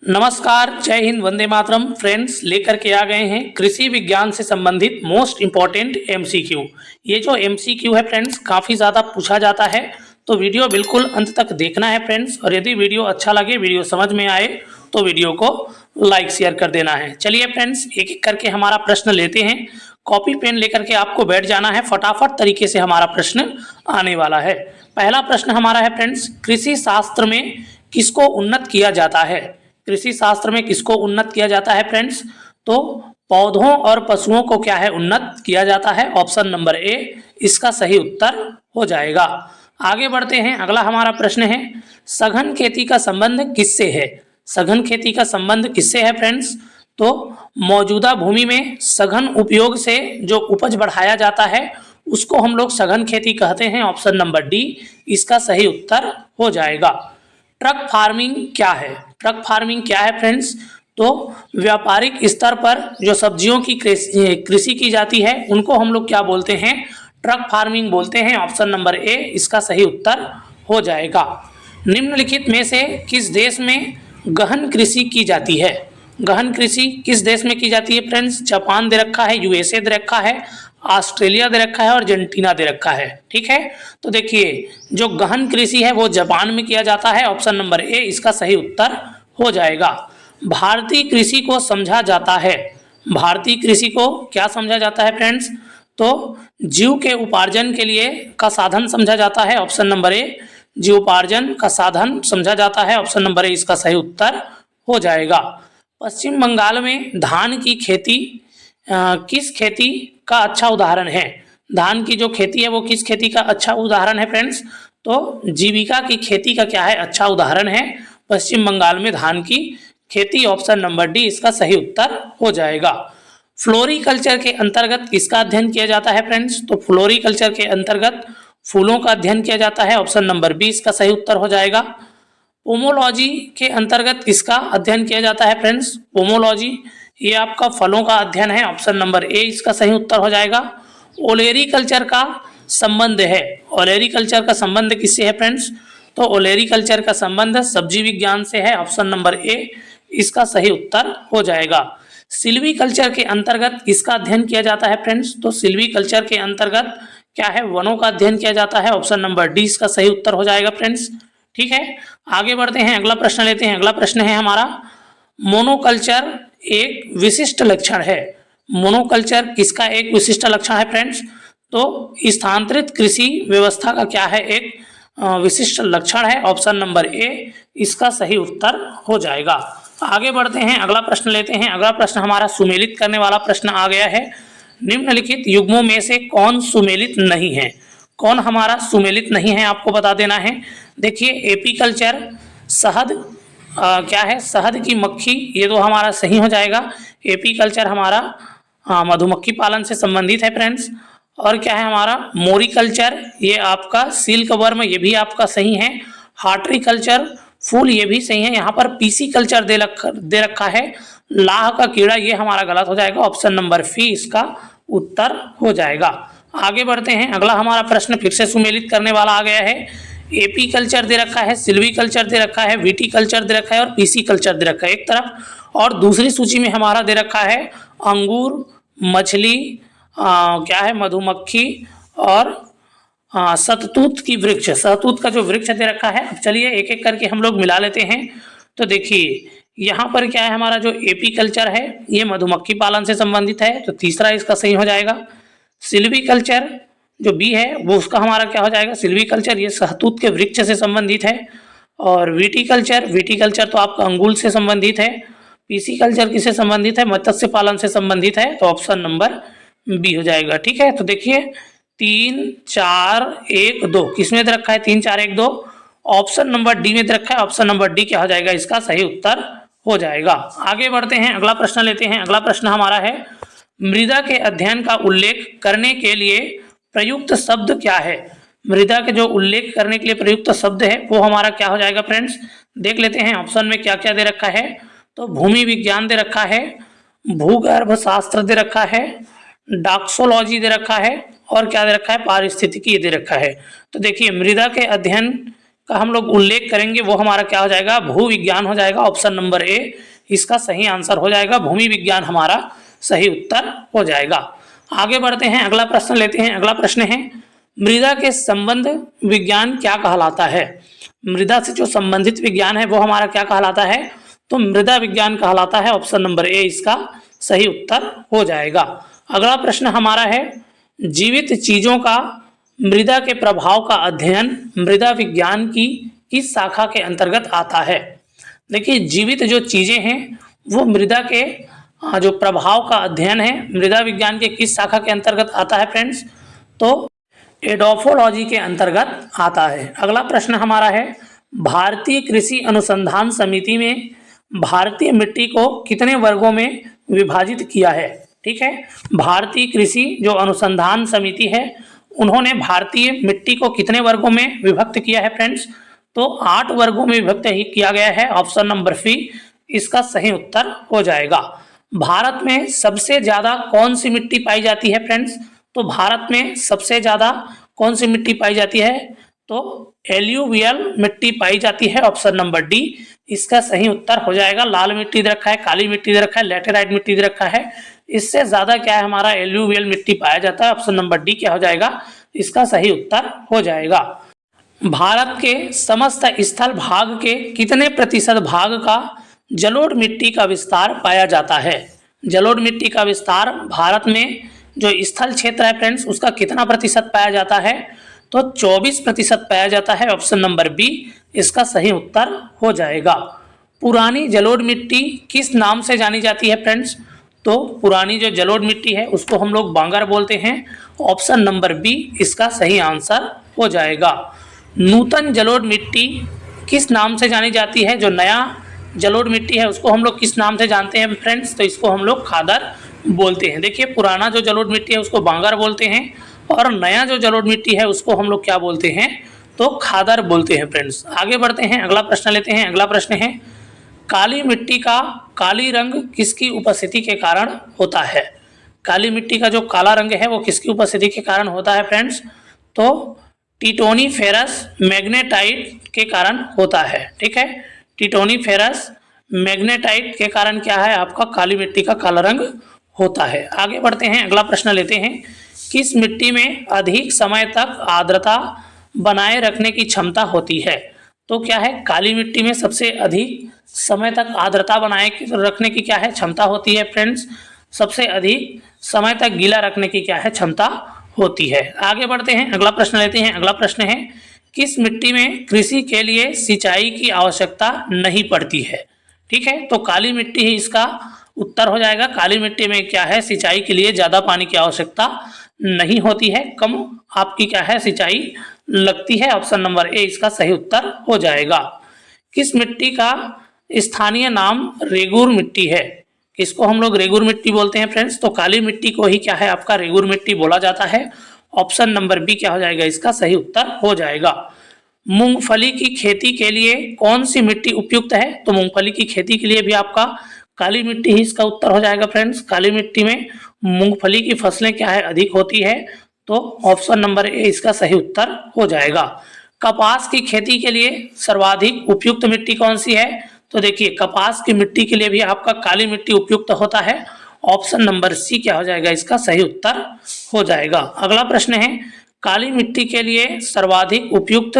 नमस्कार, जय हिंद, वंदे मातरम। फ्रेंड्स, लेकर के आ गए हैं कृषि विज्ञान से संबंधित मोस्ट इम्पॉर्टेंट एमसीक्यू। ये जो एमसीक्यू है फ्रेंड्स, काफ़ी ज़्यादा पूछा जाता है, तो वीडियो बिल्कुल अंत तक देखना है फ्रेंड्स। और यदि वीडियो अच्छा लगे, वीडियो समझ में आए, तो वीडियो को लाइक शेयर कर देना है। चलिए फ्रेंड्स, एक एक करके हमारा प्रश्न लेते हैं। कॉपी पेन लेकर के आपको बैठ जाना है, फटाफट तरीके से हमारा प्रश्न आने वाला है। पहला प्रश्न हमारा है फ्रेंड्स, कृषि शास्त्र में किसको उन्नत किया जाता है? कृषि शास्त्र में किसको उन्नत किया जाता है फ्रेंड्स? तो पौधों और पशुओं को क्या है, उन्नत किया जाता है। ऑप्शन नंबर ए इसका सही उत्तर हो जाएगा। आगे बढ़ते हैं, अगला हमारा प्रश्न है, सघन खेती का संबंध किससे है? सघन खेती का संबंध किससे है फ्रेंड्स? तो मौजूदा भूमि में सघन उपयोग से जो उपज बढ़ाया जाता है, उसको हम लोग सघन खेती कहते हैं। ऑप्शन नंबर डी इसका सही उत्तर हो जाएगा। ट्रक फार्मिंग क्या है? ट्रक फार्मिंग क्या है फ्रेंड्स? तो व्यापारिक स्तर पर जो सब्जियों की कृषि की जाती है, उनको हम लोग क्या बोलते हैं? ट्रक फार्मिंग बोलते हैं। ऑप्शन नंबर ए इसका सही उत्तर हो जाएगा। निम्नलिखित में से किस देश में गहन कृषि की जाती है? गहन कृषि किस देश में की जाती है फ्रेंड्स? जापान दे रखा है, यूएसए दे रखा है, ऑस्ट्रेलिया दे रखा है और अर्जेंटीना दे रखा है। ठीक है, तो देखिए, जो गहन कृषि है वो जापान में किया जाता है। ऑप्शन नंबर ए इसका सही उत्तर हो जाएगा। भारतीय कृषि को समझा जाता है, भारतीय कृषि को क्या समझा जाता है फ्रेंड्स? तो जीव के उपार्जन के लिए का साधन समझा जाता है। ऑप्शन नंबर ए जीवोपार्जन का साधन समझा जाता है। ऑप्शन नंबर ए इसका सही उत्तर हो जाएगा। पश्चिम बंगाल में धान की खेती किस खेती का अच्छा उदाहरण है? धान की जो खेती है वो किस खेती का अच्छा उदाहरण है फ्रेंड्स? तो जीविका की खेती का क्या है, अच्छा उदाहरण है पश्चिम बंगाल में धान की खेती। ऑप्शन नंबर डी इसका सही उत्तर हो जाएगा। फ्लोरीकल्चर के अंतर्गत किसका अध्ययन किया जाता है फ्रेंड्स? तो फ्लोरीकल्चर के अंतर्गत फूलों का अध्ययन किया जाता है। ऑप्शन नंबर बी इसका सही उत्तर हो जाएगा। पोमोलॉजी के अंतर्गत किसका अध्ययन किया जाता है फ्रेंड्स? पोमोलॉजी ये आपका फलों का अध्ययन है। ऑप्शन नंबर ए इसका सही उत्तर हो जाएगा। ओलेरीकल्चर का संबंध है, ओलेरीकल्चर का संबंध किससे है फ्रेंड्स? तो ओलेरीकल्चर का संबंध सब्जी विज्ञान से है। ऑप्शन नंबर ए इसका सही उत्तर हो जाएगा। सिल्वीकल्चर के अंतर्गत किसका अध्ययन किया जाता है फ्रेंड्स? तो सिल्वीकल्चर के अंतर्गत क्या है, वनों का अध्ययन किया जाता है। ऑप्शन नंबर डी इसका सही उत्तर हो जाएगा फ्रेंड्स। ठीक है, आगे बढ़ते हैं, अगला प्रश्न लेते हैं। अगला प्रश्न है हमारा, मोनोकल्चर एक विशिष्ट लक्षण है। मोनोकल्चर किसका एक विशिष्ट लक्षण है फ्रेंड्स? तो स्थानांतरित कृषि व्यवस्था का क्या है, एक विशिष्ट लक्षण है। ऑप्शन नंबर ए इसका सही उत्तर हो जाएगा। आगे बढ़ते हैं, अगला प्रश्न लेते हैं। अगला प्रश्न हमारा सुमेलित करने वाला प्रश्न आ गया है। निम्नलिखित युग्मों में से कौन सुमेलित नहीं है? कौन हमारा सुमेलित नहीं है, आपको बता देना है। देखिए, एपीकल्चर शहद क्या है, शहद की मक्खी, ये तो हमारा सही हो जाएगा। एपीकल्चर हमारा मधुमक्खी पालन से संबंधित है फ्रेंड्स। और क्या है हमारा, मोरिकल्चर ये आपका सिल्क वर्म, ये भी आपका सही है। हार्टिकल्चर फूल, ये भी सही है। यहाँ पर पीसी कल्चर दे रखा है, लाह का कीड़ा, ये हमारा गलत हो जाएगा। ऑप्शन नंबर सी इसका उत्तर हो जाएगा। आगे बढ़ते हैं, अगला हमारा प्रश्न फिर से सुमेलित करने वाला आ गया है। एपी कल्चर दे रखा है, सिल्वी कल्चर दे रखा है, वीटी कल्चर दे रखा है और पीसी कल्चर दे रखा है एक तरफ, और दूसरी सूची में हमारा दे रखा है अंगूर, मछली, क्या है, मधुमक्खी और शततूत की वृक्ष, शहतूत का जो वृक्ष दे रखा है। अब चलिए एक एक करके हम लोग मिला लेते हैं। तो देखिए, यहाँ पर क्या है, हमारा जो एपी कल्चर है ये मधुमक्खी पालन से संबंधित है, तो तीसरा इसका सही हो जाएगा। सिल्वी कल्चर जो बी है वो उसका हमारा क्या हो जाएगा, सिल्वी कल्चर, ये शहतूत के वृक्ष से संबंधित है। और विटीकल्चर, विटीकल्चर तो आपका अंगूर से संबंधित है। पीसी कल्चर किससे संबंधित है, मत्स्य पालन से संबंधित है, तो ऑप्शन नंबर बी हो जाएगा। ठीक है, तो देखिए 3 4 1 2 किसमें दे रखा है, 3 4 1 2, ऑप्शन नंबर डी में दे रखा है। ऑप्शन नंबर डी क्या हो जाएगा, इसका सही उत्तर हो जाएगा। आगे बढ़ते हैं, अगला प्रश्न लेते हैं। अगला प्रश्न हमारा है, मृदा के अध्ययन का उल्लेख करने के लिए प्रयुक्त शब्द क्या है? मृदा के जो उल्लेख करने के लिए प्रयुक्त शब्द है वो हमारा क्या हो जाएगा फ्रेंड्स? देख लेते हैं ऑप्शन में क्या क्या दे रखा है। तो भूमि विज्ञान दे रखा है, भूगर्भ शास्त्र दे रखा है, डॉक्सोलॉजी दे रखा है और क्या दे रखा है, पारिस्थितिकी दे रखा है। तो देखिए, मृदा के अध्ययन का हम लोग उल्लेख करेंगे वो हमारा क्या हो जाएगा, भू विज्ञान हो जाएगा। ऑप्शन नंबर ए इसका सही आंसर हो जाएगा, भूमि विज्ञान हमारा सही उत्तर हो जाएगा। आगे बढ़ते हैं, अगला प्रश्न लेते हैं। अगला प्रश्न है, मृदा के संबंध विज्ञान क्या कहलाता है। मृदा से जो संबंधित विज्ञान है वो हमारा क्या कहलाता है, तो मृदा विज्ञान कहलाता है। ऑप्शन नंबर ए इसका सही उत्तर हो जाएगा। अगला प्रश्न हमारा है, जीवित चीजों का मृदा के प्रभाव का अध्ययन मृदा विज्ञान की किस शाखा के अंतर्गत आता है। देखिए, जीवित जो चीजें हैं वो मृदा के जो प्रभाव का अध्ययन है मृदा विज्ञान के किस शाखा के अंतर्गत आता है फ्रेंड्स, तो एडोफोलॉजी के अंतर्गत आता है। अगला प्रश्न हमारा है, भारतीय कृषि अनुसंधान समिति में भारतीय मिट्टी को कितने वर्गों में विभाजित किया है। ठीक है, भारतीय कृषि जो अनुसंधान समिति है उन्होंने भारतीय मिट्टी को कितने वर्गों में विभक्त किया है फ्रेंड्स, तो 8 वर्गों में विभक्त ही किया गया है। ऑप्शन नंबर सी इसका सही उत्तर हो जाएगा। भारत में सबसे ज्यादा कौन सी मिट्टी पाई जाती है फ्रेंड्स, तो भारत में सबसे ज्यादा कौन सी मिट्टी पाई जाती है, तो एल्यूवियल मिट्टी पाई जाती है। ऑप्शन नंबर डी इसका सही उत्तर हो जाएगा। लाल मिट्टी दे रखा है, काली मिट्टी दे रखा है, लैटेराइट मिट्टी दे रखा है, इससे ज्यादा क्या है हमारा एल्यूवियल मिट्टी पाया जाता है। ऑप्शन नंबर डी क्या हो जाएगा, इसका सही उत्तर हो जाएगा। भारत के समस्त स्थल भाग के कितने प्रतिशत भाग का जलोढ़ मिट्टी का विस्तार पाया जाता है। जलोढ़ मिट्टी का विस्तार भारत में जो स्थल क्षेत्र है फ्रेंड्स उसका कितना प्रतिशत पाया जाता है, तो 24% पाया जाता है। ऑप्शन नंबर बी इसका सही उत्तर हो जाएगा। पुरानी जलोढ़ मिट्टी किस नाम से जानी जाती है फ्रेंड्स, तो पुरानी जो जलोढ़ मिट्टी है उसको हम लोग बांगर बोलते हैं। ऑप्शन नंबर बी इसका सही आंसर हो जाएगा। नूतन जलोढ़ मिट्टी किस नाम से जानी जाती है, जो नया जलोढ़ मिट्टी है उसको हम लोग किस नाम से जानते हैं फ्रेंड्स, तो इसको हम लोग खादर बोलते हैं। देखिए, पुराना जो जलोढ़ मिट्टी है उसको बांगर बोलते हैं और नया जो जलोढ़ मिट्टी है उसको हम लोग क्या बोलते हैं, तो खादर बोलते हैं फ्रेंड्स। आगे बढ़ते हैं, अगला प्रश्न लेते हैं। अगला प्रश्न है, काली मिट्टी का काली रंग किसकी उपस्थिति के कारण होता है। काली मिट्टी का जो काला रंग है वो किसकी उपस्थिति के कारण होता है फ्रेंड्स, तो टिटोनीफेरस मैग्नेटाइट के कारण होता है। ठीक है, टिटोनीफेरस मैग्नेटाइट के कारण क्या है आपका काली मिट्टी का काला रंग होता है। आगे बढ़ते हैं, अगला प्रश्न लेते हैं, किस मिट्टी में अधिक समय तक आर्द्रता बनाए रखने की क्षमता होती है। तो क्या है, काली मिट्टी में सबसे अधिक समय तक आर्द्रता बनाए रखने की क्या है क्षमता होती है फ्रेंड्स, सबसे अधिक समय तक गीला रखने की क्या है क्षमता होती है। आगे बढ़ते हैं, अगला प्रश्न लेते हैं। अगला प्रश्न है, किस मिट्टी में कृषि के लिए सिंचाई की आवश्यकता नहीं पड़ती है। ठीक है, तो काली मिट्टी ही इसका उत्तर हो जाएगा। काली मिट्टी में क्या है सिंचाई के लिए ज़्यादा पानी की आवश्यकता नहीं होती है, कम आपकी क्या है सिंचाई लगती है। ऑप्शन नंबर ए इसका सही उत्तर हो जाएगा। किस मिट्टी का स्थानीय नाम रेगूर मिट्टी है, किसको हम लोग रेगूर मिट्टी बोलते हैं फ्रेंड्स, तो काली मिट्टी को ही क्या है आपका रेगूर मिट्टी बोला जाता है। ऑप्शन नंबर बी क्या हो जाएगा, इसका सही उत्तर हो जाएगा। मूंगफली की खेती के लिए कौन सी मिट्टी उपयुक्त है, तो मूंगफली की खेती के लिए भी आपका काली मिट्टी ही इसका उत्तर हो जाएगा फ्रेंड्स। काली मिट्टी में मूंगफली की फसलें क्या है अधिक होती है, तो ऑप्शन नंबर ए इसका सही उत्तर हो जाएगा। कपास की खेती के लिए सर्वाधिक उपयुक्त मिट्टी कौन सी है, तो देखिए कपास की मिट्टी के लिए भी आपका काली मिट्टी उपयुक्त होता है। ऑप्शन नंबर सी क्या हो जाएगा, इसका सही उत्तर हो जाएगा। अगला प्रश्न है, काली मिट्टी के लिए सर्वाधिक उपयुक्त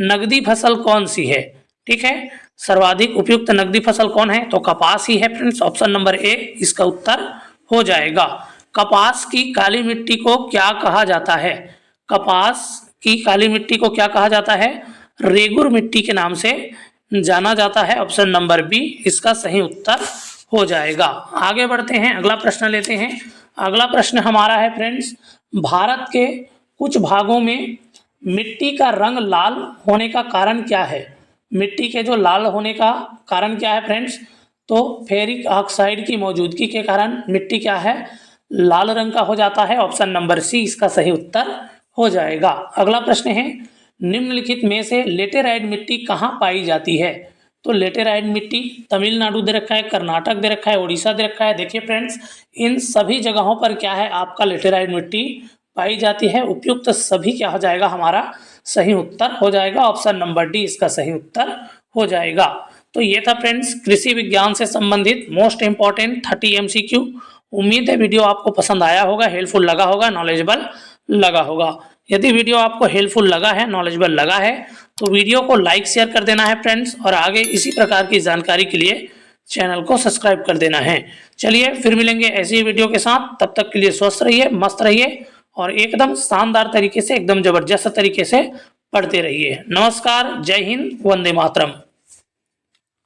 नगदी फसल कौन सी है। ठीक है, सर्वाधिक उपयुक्त नगदी फसल कौन है, तो कपास ही है फ्रेंड्स। ऑप्शन नंबर ए इसका उत्तर हो जाएगा। कपास की काली मिट्टी को क्या कहा जाता है, कपास की काली मिट्टी को क्या कहा जाता है, रेगुर मिट्टी के नाम से जाना जाता है। ऑप्शन नंबर बी इसका सही उत्तर हो जाएगा। आगे बढ़ते हैं, अगला प्रश्न लेते हैं। अगला प्रश्न हमारा है फ्रेंड्स, भारत के कुछ भागों में मिट्टी का रंग लाल होने का कारण क्या है। मिट्टी के जो लाल होने का कारण क्या है फ्रेंड्स, तो फेरिक ऑक्साइड की मौजूदगी के कारण मिट्टी क्या है लाल रंग का हो जाता है। ऑप्शन नंबर सी इसका सही उत्तर हो जाएगा। अगला प्रश्न है, निम्नलिखित में से लेटेराइट मिट्टी कहाँ पाई जाती है, तो लेटेराइट मिट्टी तमिलनाडु दे रखा है, कर्नाटक दे रखा है, उड़ीसा दे रखा है। देखिए फ्रेंड्स, इन सभी जगहों पर क्या है आपका लेटेराइट मिट्टी पाई जाती है। उपयुक्त सभी क्या हो जाएगा, हमारा सही उत्तर हो जाएगा। ऑप्शन नंबर डी इसका सही उत्तर हो जाएगा। तो ये था फ्रेंड्स कृषि विज्ञान से संबंधित मोस्ट इंपॉर्टेंट 30 MCQ। उम्मीद है वीडियो आपको पसंद आया होगा, हेल्पफुल लगा होगा, नॉलेजेबल लगा होगा। यदि वीडियो आपको हेल्पफुल लगा है, नॉलेजेबल लगा है, तो वीडियो को लाइक शेयर कर देना है फ्रेंड्स, और आगे इसी प्रकार की जानकारी के लिए चैनल को सब्सक्राइब कर देना है। चलिए फिर मिलेंगे ऐसी वीडियो के साथ, तब तक के लिए स्वस्थ रहिए, मस्त रहिए और एकदम शानदार तरीके से, एकदम जबरदस्त तरीके से पढ़ते रहिए। नमस्कार, जय हिंद, वंदे मातरम।